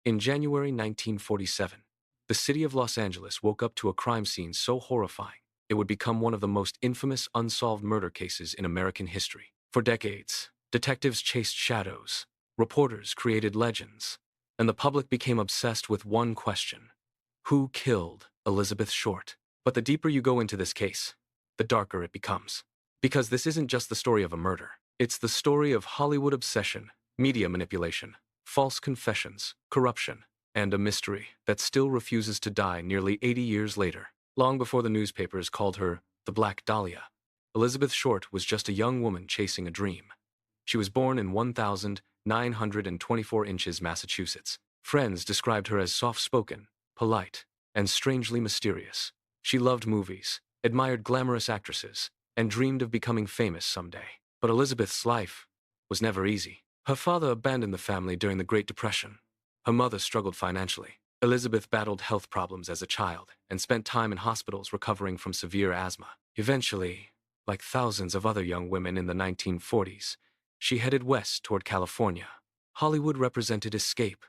In January 1947, the city of Los Angeles woke up to a crime scene so horrifying, it would become one of the most infamous unsolved murder cases in American history. For decades, detectives chased shadows, reporters created legends, and the public became obsessed with one question: who killed Elizabeth Short? But the deeper you go into this case, the darker it becomes. Because this isn't just the story of a murder. It's the story of Hollywood obsession, media manipulation, false confessions, corruption, and a mystery that still refuses to die nearly 80 years later. Long before the newspapers called her the Black Dahlia, Elizabeth Short was just a young woman chasing a dream. She was born in 1924 inches, Massachusetts. Friends described her as soft-spoken, polite, and strangely mysterious. She loved movies, admired glamorous actresses, and dreamed of becoming famous someday. But Elizabeth's life was never easy. Her father abandoned the family during the Great Depression. Her mother struggled financially. Elizabeth battled health problems as a child and spent time in hospitals recovering from severe asthma. Eventually, like thousands of other young women in the 1940s, she headed west toward California. Hollywood represented escape,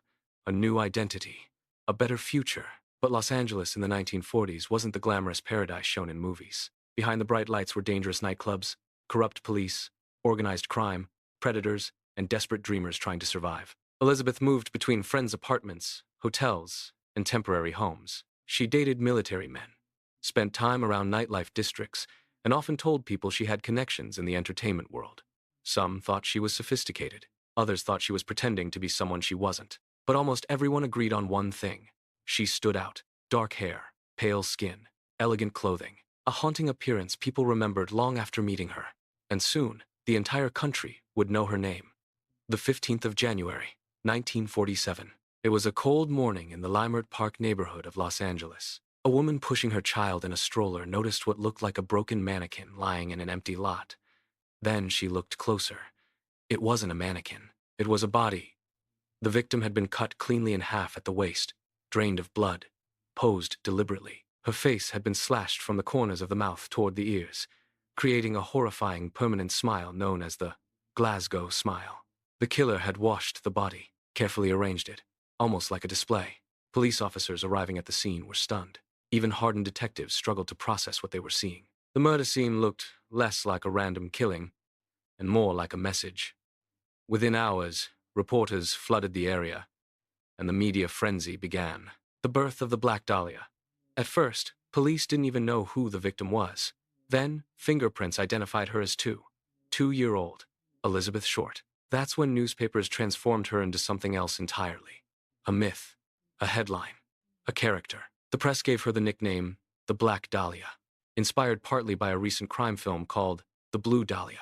a new identity, a better future. But Los Angeles in the 1940s wasn't the glamorous paradise shown in movies. Behind the bright lights were dangerous nightclubs, corrupt police, organized crime, predators, and desperate dreamers trying to survive. Elizabeth moved between friends' apartments, hotels, and temporary homes. She dated military men, spent time around nightlife districts, and often told people she had connections in the entertainment world. Some thought she was sophisticated. Others thought she was pretending to be someone she wasn't. But almost everyone agreed on one thing: she stood out. Dark hair, pale skin, elegant clothing, a haunting appearance people remembered long after meeting her. And soon, the entire country would know her name. The 15th of January, 1947. It was a cold morning in the Leimert Park neighborhood of Los Angeles. A woman pushing her child in a stroller noticed what looked like a broken mannequin lying in an empty lot. Then she looked closer. It wasn't a mannequin. It was a body. The victim had been cut cleanly in half at the waist, drained of blood, posed deliberately. Her face had been slashed from the corners of the mouth toward the ears, creating a horrifying permanent smile known as the Glasgow smile. The killer had washed the body, carefully arranged it, almost like a display. Police officers arriving at the scene were stunned. Even hardened detectives struggled to process what they were seeing. The murder scene looked less like a random killing and more like a message. Within hours, reporters flooded the area, and the media frenzy began. The birth of the Black Dahlia. At first, police didn't even know who the victim was. Then, fingerprints identified her as two-year-old Elizabeth Short. That's when newspapers transformed her into something else entirely. A myth, a headline, a character. The press gave her the nickname, the Black Dahlia, inspired partly by a recent crime film called The Blue Dahlia,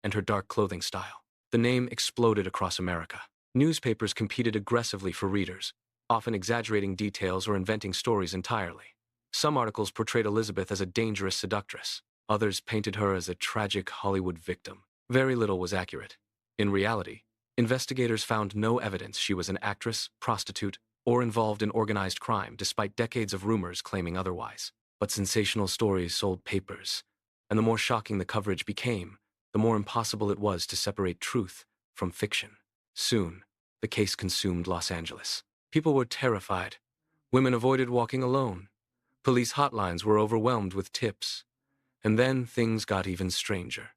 and her dark clothing style. The name exploded across America. Newspapers competed aggressively for readers, often exaggerating details or inventing stories entirely. Some articles portrayed Elizabeth as a dangerous seductress. Others painted her as a tragic Hollywood victim. Very little was accurate. In reality, investigators found no evidence she was an actress, prostitute, or involved in organized crime, despite decades of rumors claiming otherwise. But sensational stories sold papers, and the more shocking the coverage became, the more impossible it was to separate truth from fiction. Soon, the case consumed Los Angeles. People were terrified. Women avoided walking alone. Police hotlines were overwhelmed with tips. And then things got even stranger.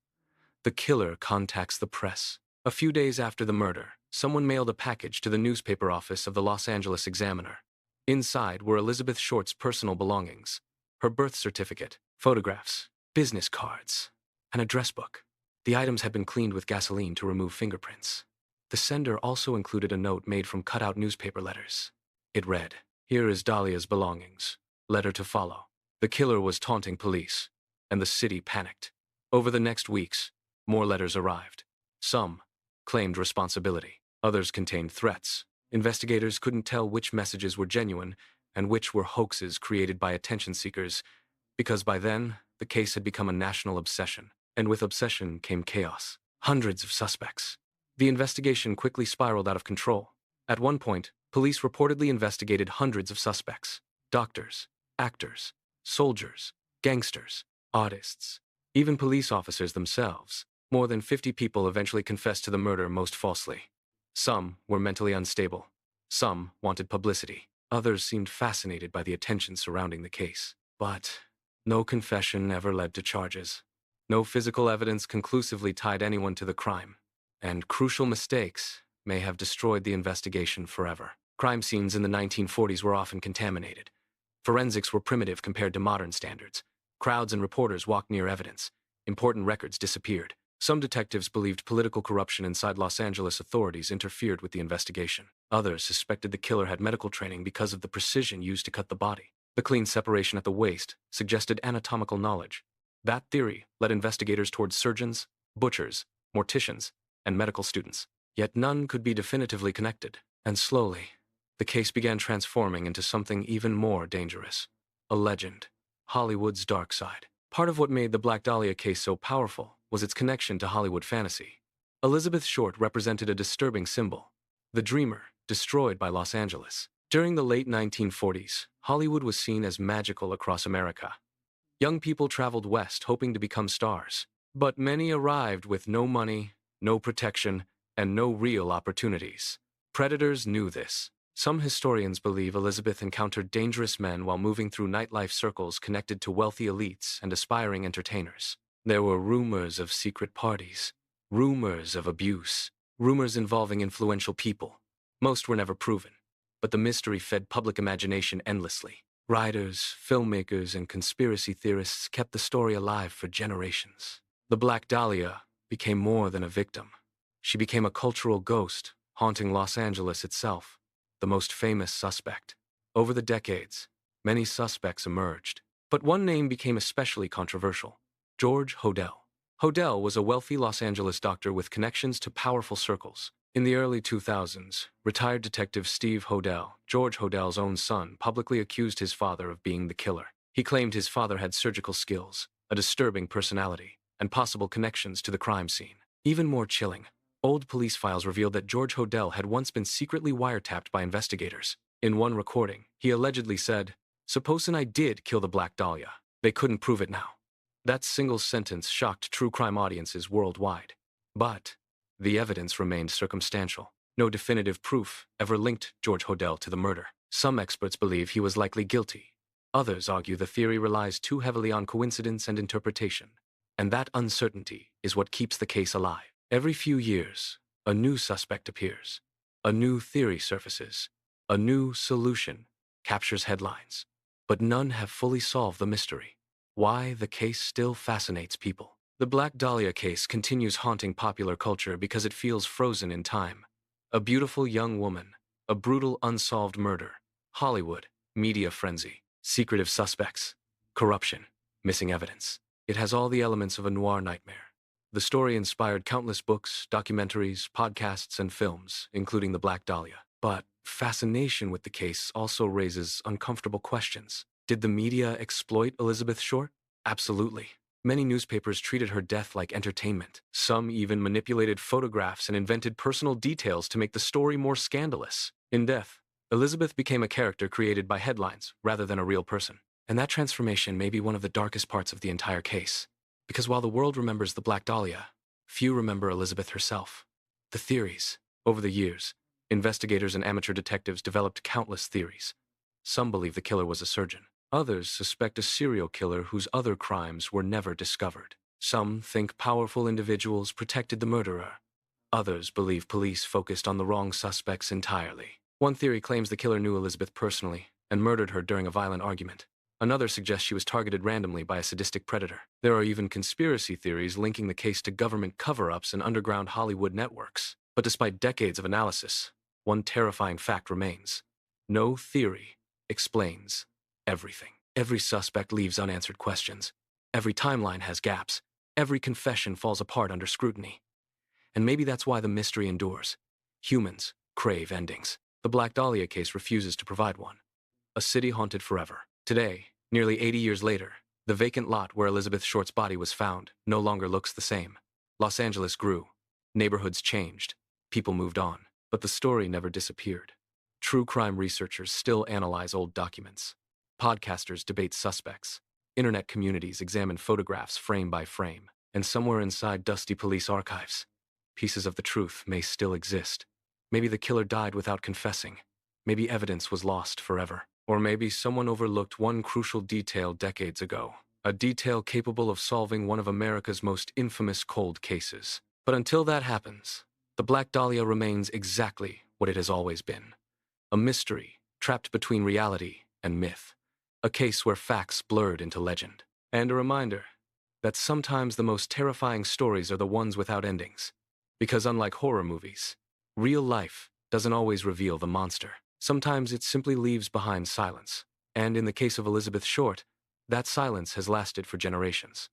The killer contacts the press. A few days after the murder, someone mailed a package to the newspaper office of the Los Angeles Examiner. Inside were Elizabeth Short's personal belongings: her birth certificate, photographs, business cards, an address book. The items had been cleaned with gasoline to remove fingerprints. The sender also included a note made from cut-out newspaper letters. It read, "Here is Dahlia's belongings. Letter to follow." The killer was taunting police, and the city panicked. Over the next weeks, more letters arrived. Some claimed responsibility. Others contained threats. Investigators couldn't tell which messages were genuine and which were hoaxes created by attention seekers, because by then, the case had become a national obsession. And with obsession came chaos. Hundreds of suspects. The investigation quickly spiraled out of control. At one point, police reportedly investigated hundreds of suspects: doctors, actors, soldiers, gangsters, artists, even police officers themselves. More than 50 people eventually confessed to the murder, most falsely. Some were mentally unstable. Some wanted publicity. Others seemed fascinated by the attention surrounding the case. But no confession ever led to charges. No physical evidence conclusively tied anyone to the crime. And crucial mistakes may have destroyed the investigation forever. Crime scenes in the 1940s were often contaminated. Forensics were primitive compared to modern standards. Crowds and reporters walked near evidence. Important records disappeared. Some detectives believed political corruption inside Los Angeles authorities interfered with the investigation. Others suspected the killer had medical training because of the precision used to cut the body. The clean separation at the waist suggested anatomical knowledge. That theory led investigators towards surgeons, butchers, morticians, and medical students. Yet none could be definitively connected. And slowly, the case began transforming into something even more dangerous. A legend. Hollywood's dark side. Part of what made the Black Dahlia case so powerful was its connection to Hollywood fantasy. Elizabeth Short represented a disturbing symbol. The dreamer, destroyed by Los Angeles. During the late 1940s, Hollywood was seen as magical across America. Young people traveled west hoping to become stars. But many arrived with no money, no protection, and no real opportunities. Predators knew this. Some historians believe Elizabeth encountered dangerous men while moving through nightlife circles connected to wealthy elites and aspiring entertainers. There were rumors of secret parties, rumors of abuse, rumors involving influential people. Most were never proven, but the mystery fed public imagination endlessly. Writers, filmmakers, and conspiracy theorists kept the story alive for generations. The Black Dahlia became more than a victim. She became a cultural ghost, haunting Los Angeles itself. The most famous suspect. Over the decades, many suspects emerged, but one name became especially controversial: George Hodel. Hodel was a wealthy Los Angeles doctor with connections to powerful circles. In the early 2000s, retired detective Steve Hodel, George Hodel's own son, publicly accused his father of being the killer. He claimed his father had surgical skills, a disturbing personality, and possible connections to the crime scene. Even more chilling, old police files revealed that George Hodel had once been secretly wiretapped by investigators. In one recording, he allegedly said, "Supposin' I did kill the Black Dahlia. They couldn't prove it now." That single sentence shocked true crime audiences worldwide. But the evidence remained circumstantial. No definitive proof ever linked George Hodel to the murder. Some experts believe he was likely guilty. Others argue the theory relies too heavily on coincidence and interpretation. And that uncertainty is what keeps the case alive. Every few years, a new suspect appears. A new theory surfaces. A new solution captures headlines. But none have fully solved the mystery. Why the case still fascinates people. The Black Dahlia case continues haunting popular culture because it feels frozen in time. A beautiful young woman, a brutal unsolved murder, Hollywood, media frenzy, secretive suspects, corruption, missing evidence. It has all the elements of a noir nightmare. The story inspired countless books, documentaries, podcasts, and films, including The Black Dahlia. But fascination with the case also raises uncomfortable questions. Did the media exploit Elizabeth Short? Absolutely. Many newspapers treated her death like entertainment. Some even manipulated photographs and invented personal details to make the story more scandalous. In death, Elizabeth became a character created by headlines rather than a real person. And that transformation may be one of the darkest parts of the entire case. Because while the world remembers the Black Dahlia, few remember Elizabeth herself. The theories. Over the years, investigators and amateur detectives developed countless theories. Some believe the killer was a surgeon. Others suspect a serial killer whose other crimes were never discovered. Some think powerful individuals protected the murderer. Others believe police focused on the wrong suspects entirely. One theory claims the killer knew Elizabeth personally and murdered her during a violent argument. Another suggests she was targeted randomly by a sadistic predator. There are even conspiracy theories linking the case to government cover-ups and underground Hollywood networks. But despite decades of analysis, one terrifying fact remains. No theory explains everything. Every suspect leaves unanswered questions. Every timeline has gaps. Every confession falls apart under scrutiny. And maybe that's why the mystery endures. Humans crave endings. The Black Dahlia case refuses to provide one. A city haunted forever. Today, nearly 80 years later, the vacant lot where Elizabeth Short's body was found no longer looks the same. Los Angeles grew. Neighborhoods changed. People moved on. But the story never disappeared. True crime researchers still analyze old documents. Podcasters debate suspects. Internet communities examine photographs frame by frame. And somewhere inside dusty police archives, pieces of the truth may still exist. Maybe the killer died without confessing. maybe evidence was lost forever. Or maybe someone overlooked one crucial detail decades ago, a detail capable of solving one of America's most infamous cold cases. But until that happens, the Black Dahlia remains exactly what it has always been. A mystery trapped between reality and myth. A case where facts blurred into legend. And a reminder that sometimes the most terrifying stories are the ones without endings. Because unlike horror movies, real life doesn't always reveal the monster. Sometimes it simply leaves behind silence. And in the case of Elizabeth Short, that silence has lasted for generations.